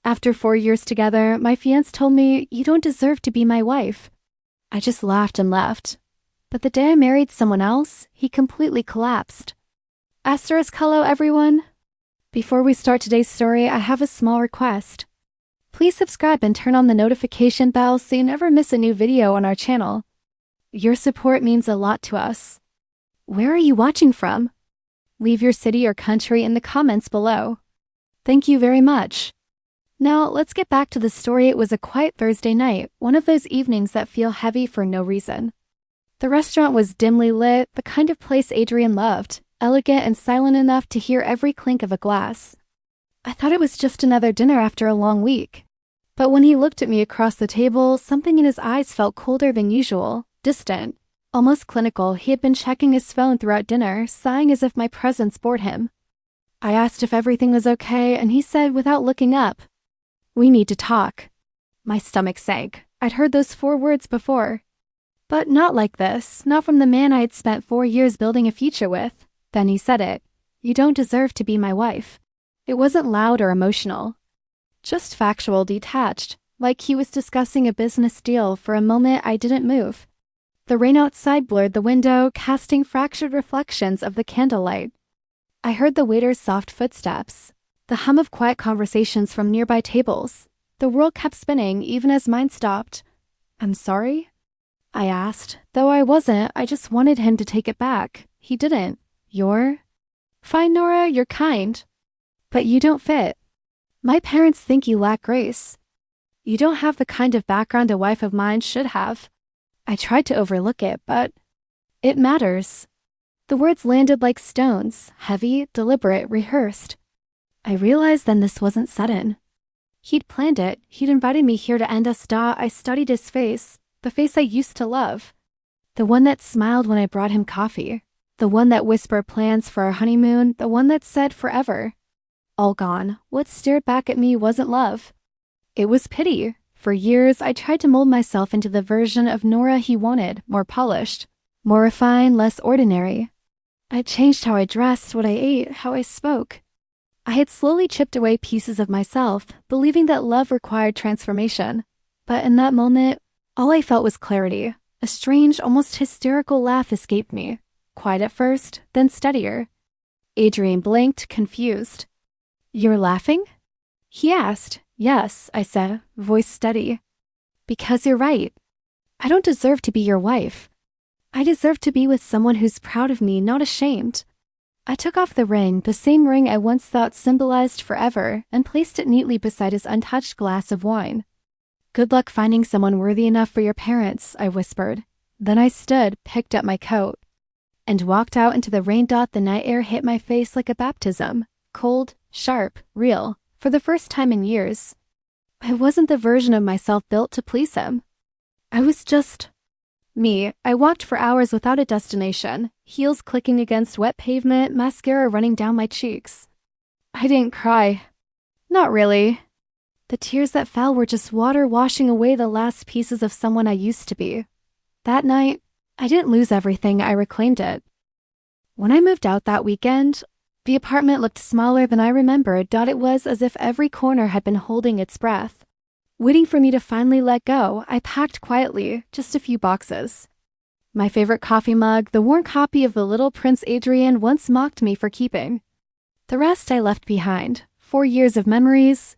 After 4 years together, my fiance told me, "You don't deserve to be my wife." I just laughed and left. But the day I married someone else, he completely collapsed. Asterisk hello, everyone. Before we start today's story, I have a small request. Please subscribe and turn on the notification bell so you never miss a new video on our channel. Your support means a lot to us. Where are you watching from? Leave your city or country in the comments below. Thank you very much. Now, let's get back to the story. It was a quiet Thursday night, one of those evenings that feel heavy for no reason. The restaurant was dimly lit, the kind of place Adrian loved, elegant and silent enough to hear every clink of a glass. I thought it was just another dinner after a long week. But when he looked at me across the table, something in his eyes felt colder than usual, distant, almost clinical. He had been checking his phone throughout dinner, sighing as if my presence bored him. I asked if everything was okay, and he said without looking up, "We need to talk." My stomach sank. I'd heard those 4 words before. But not like this, not from the man I had spent 4 years building a future with. Then he said it. "You don't deserve to be my wife." It wasn't loud or emotional. Just factual, detached, like he was discussing a business deal. For a moment, I didn't move. The rain outside blurred the window, casting fractured reflections of the candlelight. I heard the waiter's soft footsteps, the hum of quiet conversations from nearby tables. The world kept spinning, even as mine stopped. "I'm sorry?" I asked. Though I wasn't, I just wanted him to take it back. He didn't. "You're fine, Nora, you're kind. But you don't fit. My parents think you lack grace. You don't have the kind of background a wife of mine should have." I tried to overlook it, but it matters. The words landed like stones, heavy, deliberate, rehearsed. I realized then this wasn't sudden. He'd planned it. He'd invited me here to end us. I studied his face, the face I used to love. The one that smiled when I brought him coffee. The one that whispered plans for our honeymoon. The one that said forever. All gone. What stared back at me wasn't love. It was pity. For years, I tried to mold myself into the version of Nora he wanted, more polished, more refined, less ordinary. I changed how I dressed, what I ate, how I spoke. I had slowly chipped away pieces of myself, believing that love required transformation. But in that moment, all I felt was clarity. A strange, almost hysterical laugh escaped me. Quiet at first, then steadier. Adrian blinked, confused. "You're laughing?" he asked. "Yes," I said, voice steady. "Because you're right. I don't deserve to be your wife. I deserve to be with someone who's proud of me, not ashamed." I took off the ring, the same ring I once thought symbolized forever, and placed it neatly beside his untouched glass of wine. "Good luck finding someone worthy enough for your parents," I whispered. Then I stood, picked up my coat, and walked out into the rain. The night air hit my face like a baptism. Cold, sharp, real. For the first time in years, I wasn't the version of myself built to please him. I was just me. I walked for hours without a destination, heels clicking against wet pavement, mascara running down my cheeks. I didn't cry. Not really. The tears that fell were just water washing away the last pieces of someone I used to be. That night, I didn't lose everything, I reclaimed it. When I moved out that weekend, the apartment looked smaller than I remembered. It was as if every corner had been holding its breath, waiting for me to finally let go. I packed quietly, just a few boxes. My favorite coffee mug, the worn copy of The Little Prince Adrian once mocked me for keeping. The rest I left behind, 4 years of memories,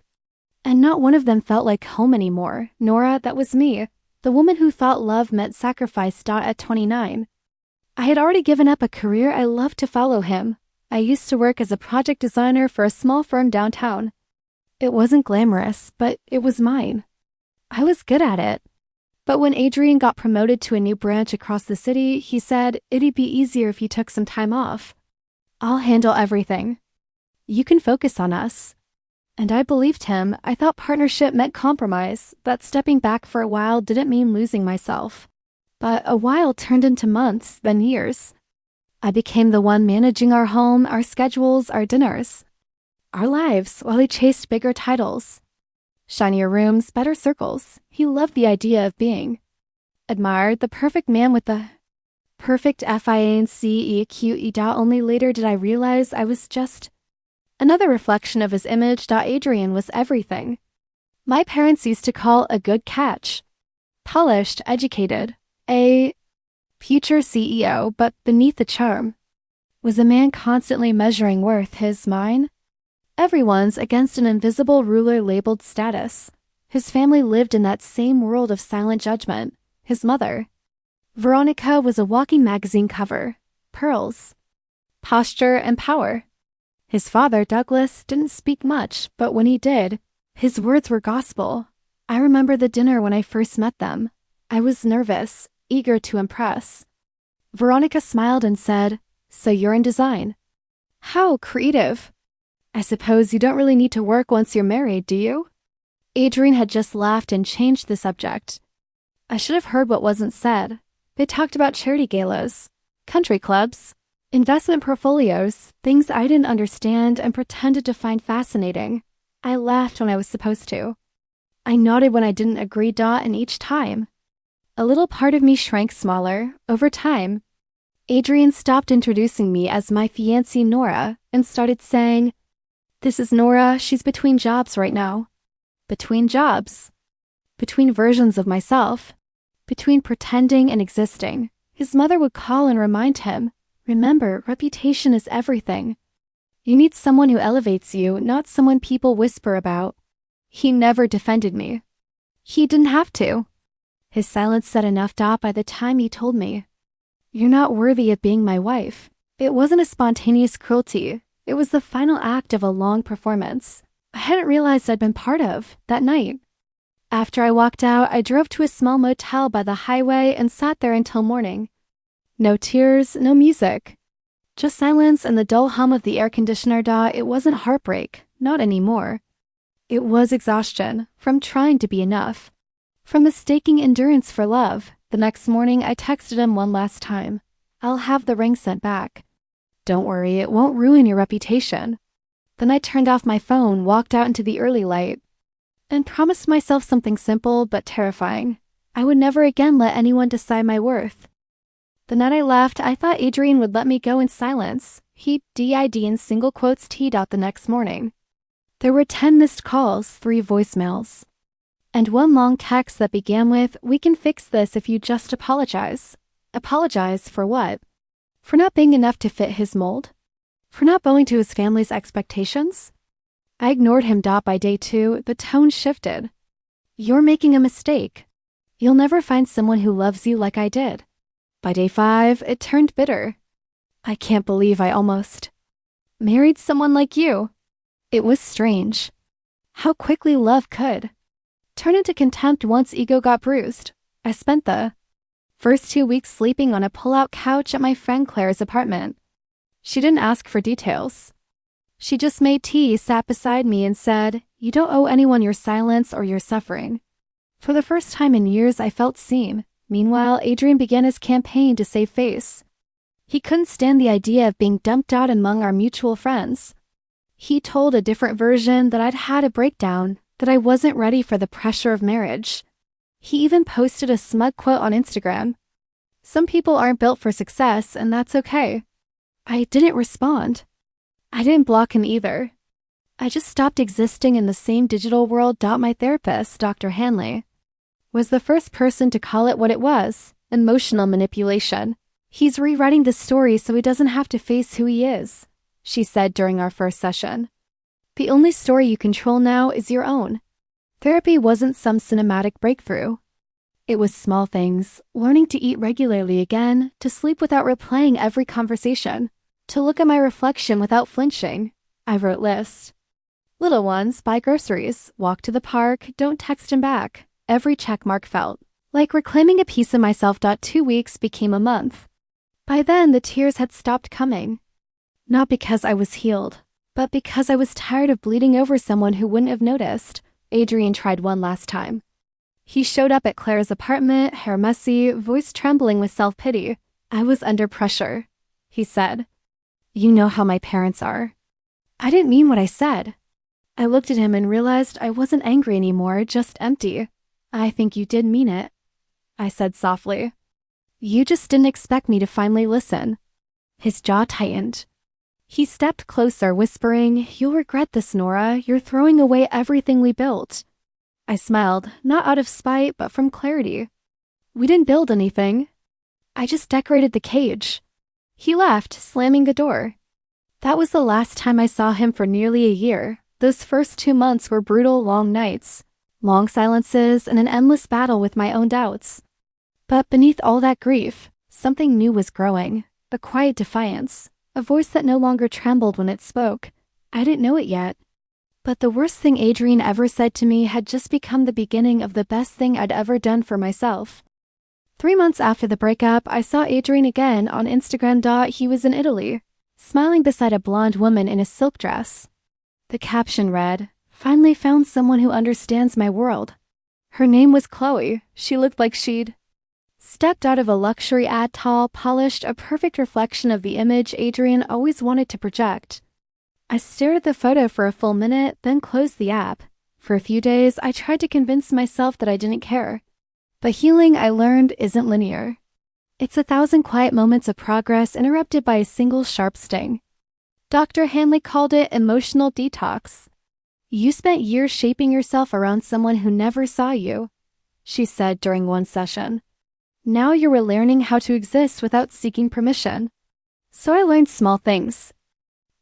and not one of them felt like home anymore. Nora, that was me, the woman who thought love meant sacrifice. At 29, I had already given up a career I loved to follow him. I used to work as a project designer for a small firm downtown. It wasn't glamorous, but it was mine. I was good at it. But when Adrian got promoted to a new branch across the city, he said it'd be easier if you took some time off. "I'll handle everything. You can focus on us." And I believed him. I thought partnership meant compromise, that stepping back for a while didn't mean losing myself. But a while turned into months, then years. I became the one managing our home, our schedules, our dinners, our lives, while he chased bigger titles. Shinier rooms, better circles. He loved the idea of being admired, the perfect man with the perfect FIANCE. Only later did I realize I was just another reflection of his image. Adrian was everything. my parents used to call a good catch. Polished, educated, a future CEO, but beneath the charm was a man constantly measuring worth, his, mine. Everyone's against an invisible ruler labeled status. His family lived in that same world of silent judgment. His mother, Veronica, was a walking magazine cover. Pearls, posture, and power. His father, Douglas, didn't speak much, but when he did, his words were gospel. I remember the dinner when I first met them. I was nervous, eager to impress. Veronica smiled and said, "So you're in design." How creative. I suppose you don't really need to work once you're married, do you? Adrian had just laughed and changed the subject. I should have heard what wasn't said. They talked about charity galas, country clubs, investment portfolios, things I didn't understand and pretended to find fascinating. I laughed when I was supposed to. I nodded when I didn't agree, and each time a little part of me shrank smaller. Over time, Adrian stopped introducing me as my fiancée Nora and started saying, "This is Nora, she's between jobs right now." Between jobs. Between versions of myself. Between pretending and existing. His mother would call and remind him, "Remember, reputation is everything. You need someone who elevates you, not someone people whisper about." He never defended me. He didn't have to. His silence said enough, by the time he told me, "You're not worthy of being my wife." It wasn't a spontaneous cruelty. It was the final act of a long performance I hadn't realized I'd been part of that night. After I walked out, I drove to a small motel by the highway and sat there until morning. No tears, no music. Just silence and the dull hum of the air conditioner. It wasn't heartbreak, not anymore. It was exhaustion, from trying to be enough. From mistaking endurance for love. The next morning, I texted him one last time. "I'll have the ring sent back. Don't worry, it won't ruin your reputation." Then I turned off my phone, walked out into the early light, and promised myself something simple but terrifying. I would never again let anyone decide my worth. The night I left, I thought Adrian would let me go in silence. He did in single quotes T. The next morning. There were 10 missed calls, 3 voicemails, and one long text that began with, "We can fix this if you just apologize." Apologize for what? For not being enough to fit his mold? For not bowing to his family's expectations? I ignored him. By day 2, the tone shifted. "You're making a mistake. You'll never find someone who loves you like I did." By day 5, it turned bitter. "I can't believe I almost married someone like you." It was strange. How quickly love could turn into contempt once ego got bruised. I spent the first 2 weeks sleeping on a pull-out couch at my friend Claire's apartment. She didn't ask for details. She just made tea, sat beside me, and said, "You don't owe anyone your silence or your suffering." For the first time in years, I felt seen. Meanwhile, Adrian began his campaign to save face. He couldn't stand the idea of being dumped out among our mutual friends. He told a different version that I'd had a breakdown, that I wasn't ready for the pressure of marriage. He even posted a smug quote on Instagram. "Some people aren't built for success, and that's okay." I didn't respond. I didn't block him either. I just stopped existing in the same digital world. My therapist, Dr. Hanley, was the first person to call it what it was: emotional manipulation. "He's rewriting the story so he doesn't have to face who he is," she said during our first session. "The only story you control now is your own." Therapy wasn't some cinematic breakthrough. It was small things: learning to eat regularly again, to sleep without replaying every conversation, to look at my reflection without flinching. I wrote lists. Little ones: buy groceries, walk to the park, don't text him back. Every checkmark felt like reclaiming a piece of myself. 2 weeks became a month. By then, the tears had stopped coming. Not because I was healed, but because I was tired of bleeding over someone who wouldn't have noticed. Adrian tried one last time. He showed up at Claire's apartment, hair messy, voice trembling with self-pity. "I was under pressure," he said. "You know how my parents are." I didn't mean what I said. I looked at him and realized I wasn't angry anymore, just empty. "I think you did mean it," I said softly. "You just didn't expect me to finally listen." His jaw tightened. He stepped closer, whispering, "You'll regret this, Nora. You're throwing away everything we built." I smiled, not out of spite, but from clarity. We didn't build anything. I just decorated the cage. He left, slamming the door. That was the last time I saw him for nearly a year. Those first 2 months were brutal, long nights, long silences, and an endless battle with my own doubts. But beneath all that grief, something new was growing, a quiet defiance, a voice that no longer trembled when it spoke. I didn't know it yet. But the worst thing Adrian ever said to me had just become the beginning of the best thing I'd ever done for myself. 3 months after the breakup, I saw Adrian again on Instagram. He was in Italy, smiling beside a blonde woman in a silk dress. The caption read, "Finally found someone who understands my world." Her name was Chloe. She looked like she'd stepped out of a luxury ad, tall, polished, a perfect reflection of the image Adrian always wanted to project. I stared at the photo for a full minute, then closed the app. For a few days, I tried to convince myself that I didn't care. But healing, I learned, isn't linear. It's 1,000 quiet moments of progress interrupted by a single sharp sting. Dr. Hanley called it emotional detox. You spent years shaping yourself around someone who never saw you, she said during one session. Now you're relearning how to exist without seeking permission. So I learned small things.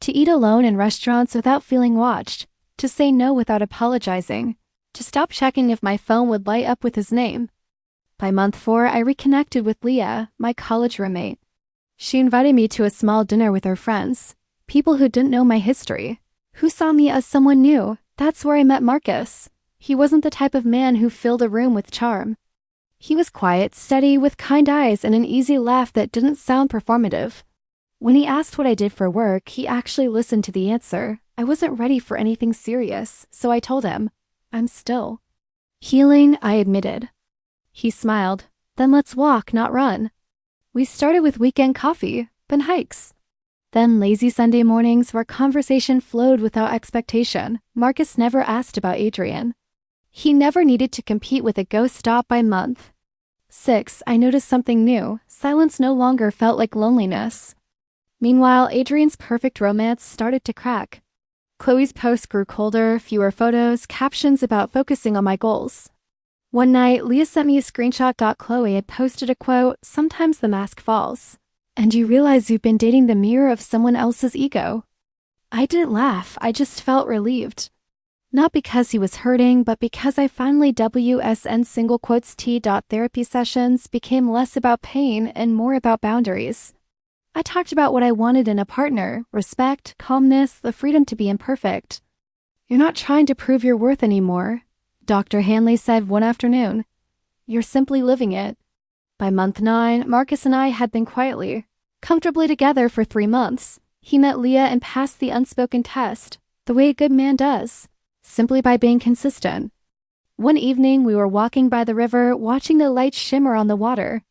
To eat alone in restaurants without feeling watched, to say no without apologizing, to stop checking if my phone would light up with his name. By month 4, I reconnected with Leah, my college roommate. She invited me to a small dinner with her friends, people who didn't know my history, who saw me as someone new. That's where I met Marcus. He wasn't the type of man who filled a room with charm. He was quiet, steady, with kind eyes and an easy laugh that didn't sound performative. When he asked what I did for work, he actually listened to the answer. I wasn't ready for anything serious, so I told him, I'm still healing, I admitted. He smiled. Then let's walk, not run. We started with weekend coffee, then hikes. Then lazy Sunday mornings where conversation flowed without expectation. Marcus never asked about Adrian. He never needed to compete with a ghost stop by month 6. I noticed something new. Silence no longer felt like loneliness. Meanwhile, Adrian's perfect romance started to crack. Chloe's posts grew colder, fewer photos, captions about focusing on my goals. One night, Leah sent me a screenshot. Chloe had posted a quote, "Sometimes the mask falls, and you realize you've been dating the mirror of someone else's ego." I didn't laugh, I just felt relieved. Not because he was hurting, but because I finally therapy sessions became less about pain and more about boundaries. I talked about what I wanted in a partner: respect, calmness, the freedom to be imperfect. You're not trying to prove your worth anymore, Dr. Hanley said one afternoon. You're simply living it. By month 9, Marcus and I had been comfortably together for 3 months. He met Leah and passed the unspoken test, the way a good man does, simply by being consistent. One evening, we were walking by the river, watching the lights shimmer on the water.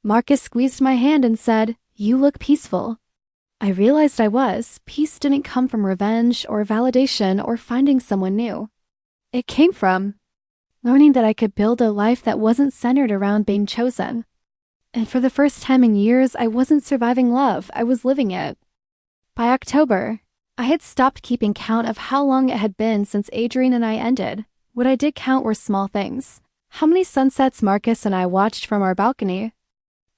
Marcus squeezed my hand and said, "You look peaceful." I realized I was. Peace didn't come from revenge or validation or finding someone new. It came from learning that I could build a life that wasn't centered around being chosen. And for the first time in years, I wasn't surviving love, I was living it. By October, I had stopped keeping count of how long it had been since Adrian and I ended. What I did count were small things. How many sunsets Marcus and I watched from our balcony.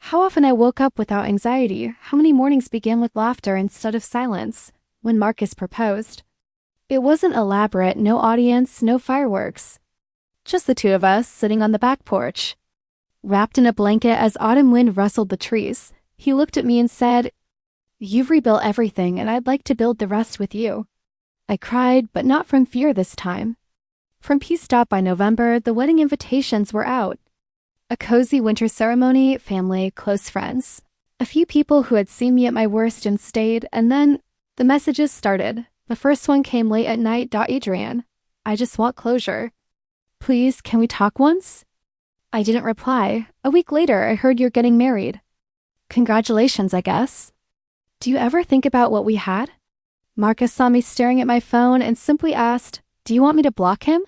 How often I woke up without anxiety. How many mornings began with laughter instead of silence when Marcus proposed. It wasn't elaborate, no audience, no fireworks. Just the two of us sitting on the back porch, wrapped in a blanket as autumn wind rustled the trees. He looked at me and said, "You've rebuilt everything, and I'd like to build the rest with you." I cried, but not from fear this time. From peace. By November, the wedding invitations were out. A cozy winter ceremony, family, close friends. A few people who had seen me at my worst and stayed, and then the messages started. The first one came late at night. Adrian, I just want closure. Please, can we talk once? I didn't reply. A week later, I heard you're getting married. Congratulations, I guess. Do you ever think about what we had? Marcus saw me staring at my phone and simply asked, "Do you want me to block him?"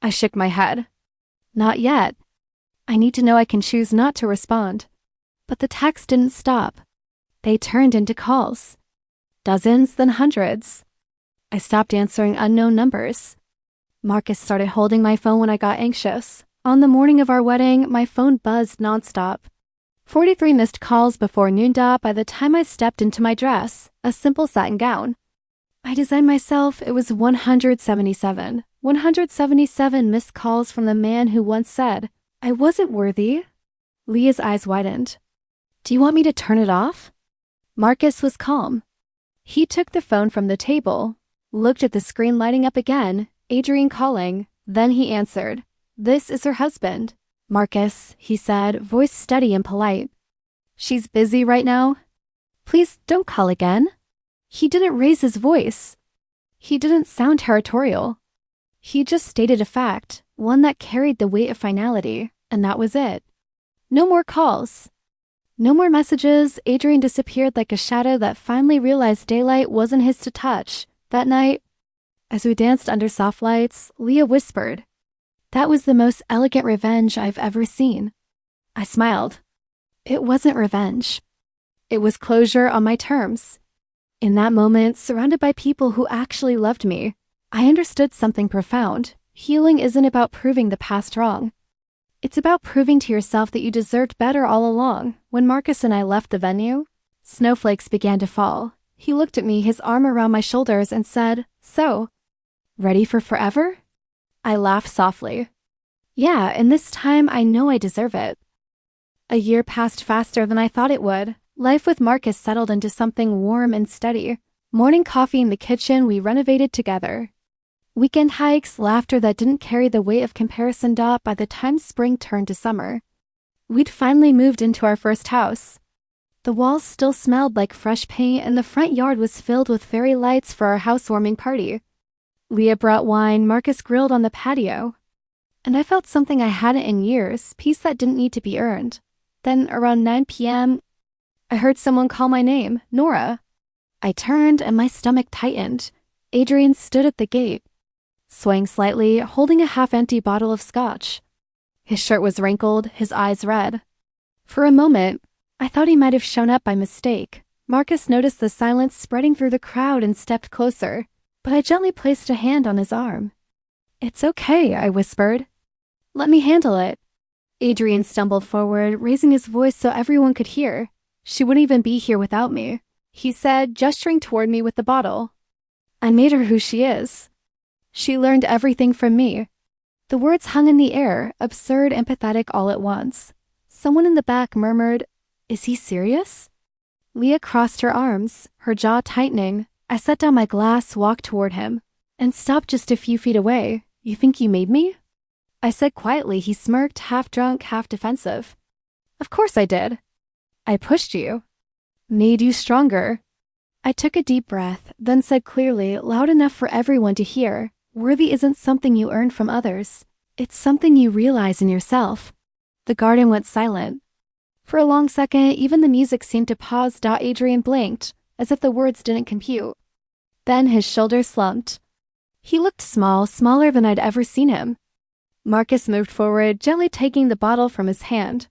I shook my head. Not yet. I need to know I can choose not to respond. But the texts didn't stop. They turned into calls. Dozens, then hundreds. I stopped answering unknown numbers. Marcus started holding my phone when I got anxious. On the morning of our wedding, my phone buzzed nonstop. 43 missed calls before noon dot by the time I stepped into my dress, a simple satin gown. I designed myself, it was 177. 177 missed calls from the man who once said, I wasn't worthy. Leah's eyes widened. Do you want me to turn it off? Marcus was calm. He took the phone from the table, looked at the screen lighting up again, Adrian calling, then he answered. This is her husband. Marcus, he said, voice steady and polite. She's busy right now? Please don't call again. He didn't raise his voice. He didn't sound territorial. He just stated a fact, one that carried the weight of finality, and that was it. No more calls. No more messages. Adrian disappeared like a shadow that finally realized daylight wasn't his to touch. That night, as we danced under soft lights, Leah whispered, That was the most elegant revenge I've ever seen. I smiled. It wasn't revenge. It was closure on my terms. In that moment, surrounded by people who actually loved me, I understood something profound. Healing isn't about proving the past wrong. It's about proving to yourself that you deserved better all along. When Marcus and I left the venue, snowflakes began to fall. He looked at me, his arm around my shoulders, and said, So, ready for forever? I laughed softly. Yeah, and this time I know I deserve it. A year passed faster than I thought it would. Life with Marcus settled into something warm and steady. Morning coffee in the kitchen we renovated together. Weekend hikes, laughter that didn't carry the weight of comparison by the time spring turned to summer. We'd finally moved into our first house. The walls still smelled like fresh paint and the front yard was filled with fairy lights for our housewarming party. Leah brought wine, Marcus grilled on the patio. And I felt something I hadn't in years, peace that didn't need to be earned. Then around 9 p.m., I heard someone call my name, Nora. I turned and my stomach tightened. Adrian stood at the gate, swaying slightly, holding a half-empty bottle of scotch. His shirt was wrinkled, his eyes red. For a moment, I thought he might have shown up by mistake. Marcus noticed the silence spreading through the crowd and stepped closer, but I gently placed a hand on his arm. It's okay, I whispered. Let me handle it. Adrian stumbled forward, raising his voice so everyone could hear. She wouldn't even be here without me, he said, gesturing toward me with the bottle. I made her who she is. She learned everything from me. The words hung in the air, absurd and pathetic all at once. Someone in the back murmured, Is he serious? Leah crossed her arms, her jaw tightening. I set down my glass, walked toward him, and stopped just a few feet away. You think you made me? I said quietly. He smirked, half drunk, half defensive. Of course I did. I pushed you. Made you stronger. I took a deep breath, then said clearly, loud enough for everyone to hear, worthy isn't something you earn from others. It's something you realize in yourself. The garden went silent. For a long second, even the music seemed to pause. Adrian blinked, as if the words didn't compute. Then his shoulders slumped. He looked small, smaller than I'd ever seen him. Marcus moved forward, gently taking the bottle from his hand.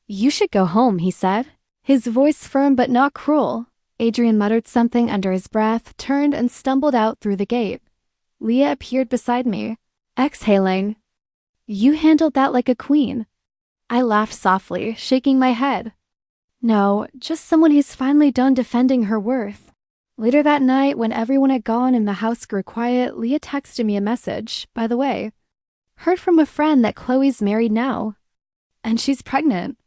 You should go home, he said, his voice firm but not cruel. Adrian muttered something under his breath, turned and stumbled out through the gate. Leah appeared beside me, exhaling. You handled that like a queen. I laughed softly, shaking my head. No, just someone who's finally done defending her worth. Later that night, when everyone had gone and the house grew quiet, Leah texted me a message. By the way, heard from a friend that Chloe's married now. And she's pregnant.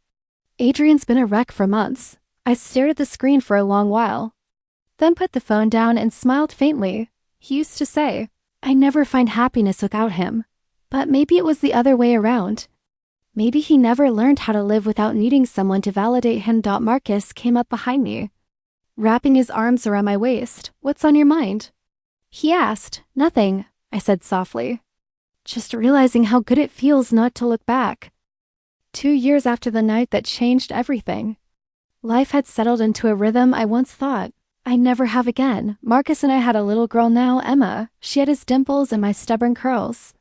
Adrian's been a wreck for months. I stared at the screen for a long while, then put the phone down and smiled faintly. He used to say, I never find happiness without him. But maybe it was the other way around. Maybe he never learned how to live without needing someone to validate him. Marcus came up behind me, wrapping his arms around my waist. What's on your mind? He asked. Nothing, I said softly. Just realizing how good it feels not to look back. 2 years after the night that changed everything. Life had settled into a rhythm I once thought I'd never have again. Marcus and I had a little girl now, Emma. She had his dimples and my stubborn curls.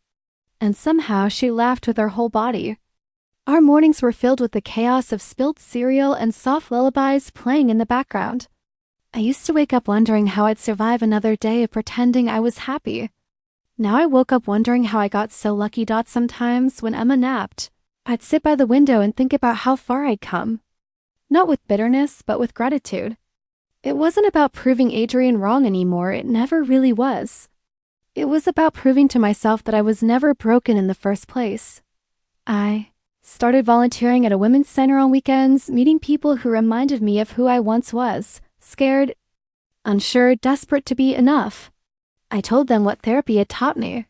And somehow she laughed with her whole body. Our mornings were filled with the chaos of spilled cereal and soft lullabies playing in the background. I used to wake up wondering how I'd survive another day of pretending I was happy. Now I woke up wondering how I got so lucky. Sometimes when Emma napped, I'd sit by the window and think about how far I'd come. Not with bitterness, but with gratitude. It wasn't about proving Adrian wrong anymore, it never really was. It was about proving to myself that I was never broken in the first place. I started volunteering at a women's center on weekends, meeting people who reminded me of who I once was, scared, unsure, desperate to be enough. I told them what therapy had taught me,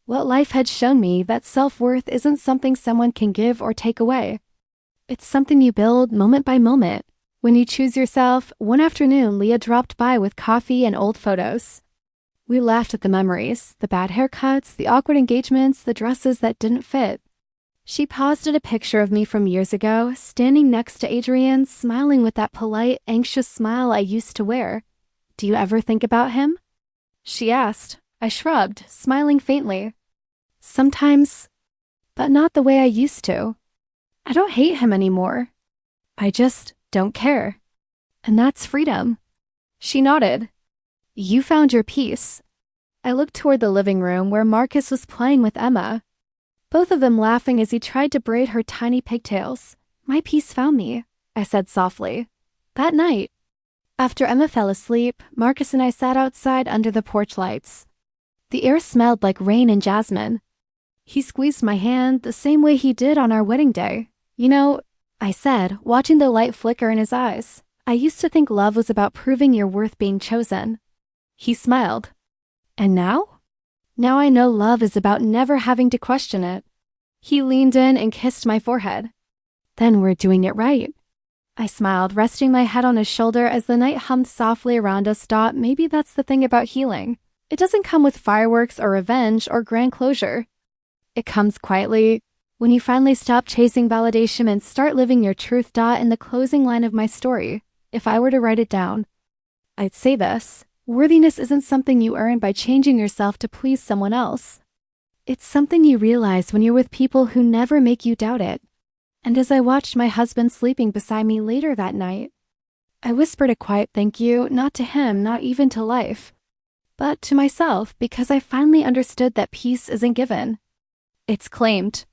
what life had shown me, that self-worth isn't something someone can give or take away. It's something you build moment by moment. When you choose yourself, one afternoon Leah dropped by with coffee and old photos. We laughed at the memories, the bad haircuts, the awkward engagements, the dresses that didn't fit. She paused at a picture of me from years ago, standing next to Adrian, smiling with that polite, anxious smile I used to wear. "Do you ever think about him?" she asked. I shrugged, smiling faintly. "Sometimes, but not the way I used to. I don't hate him anymore. I just don't care. And that's freedom." She nodded. "You found your peace." I looked toward the living room where Marcus was playing with Emma, both of them laughing as he tried to braid her tiny pigtails. "My peace found me," I said softly. That night, after Emma fell asleep, Marcus and I sat outside under the porch lights. The air smelled like rain and jasmine. He squeezed my hand the same way he did on our wedding day. "You know," I said, watching the light flicker in his eyes, "I used to think love was about proving your worth being chosen." He smiled. "And now?" "Now I know love is about never having to question it." He leaned in and kissed my forehead. "Then we're doing it right." I smiled, resting my head on his shoulder as the night hummed softly around us. Maybe that's the thing about healing. It doesn't come with fireworks or revenge or grand closure. It comes quietly, when you finally stop chasing validation and start living your truth. In the closing line of my story, if I were to write it down, I'd say this: worthiness isn't something you earn by changing yourself to please someone else. It's something you realize when you're with people who never make you doubt it. And as I watched my husband sleeping beside me later that night, I whispered a quiet thank you, not to him, not even to life, but to myself, because I finally understood that peace isn't given. It's claimed.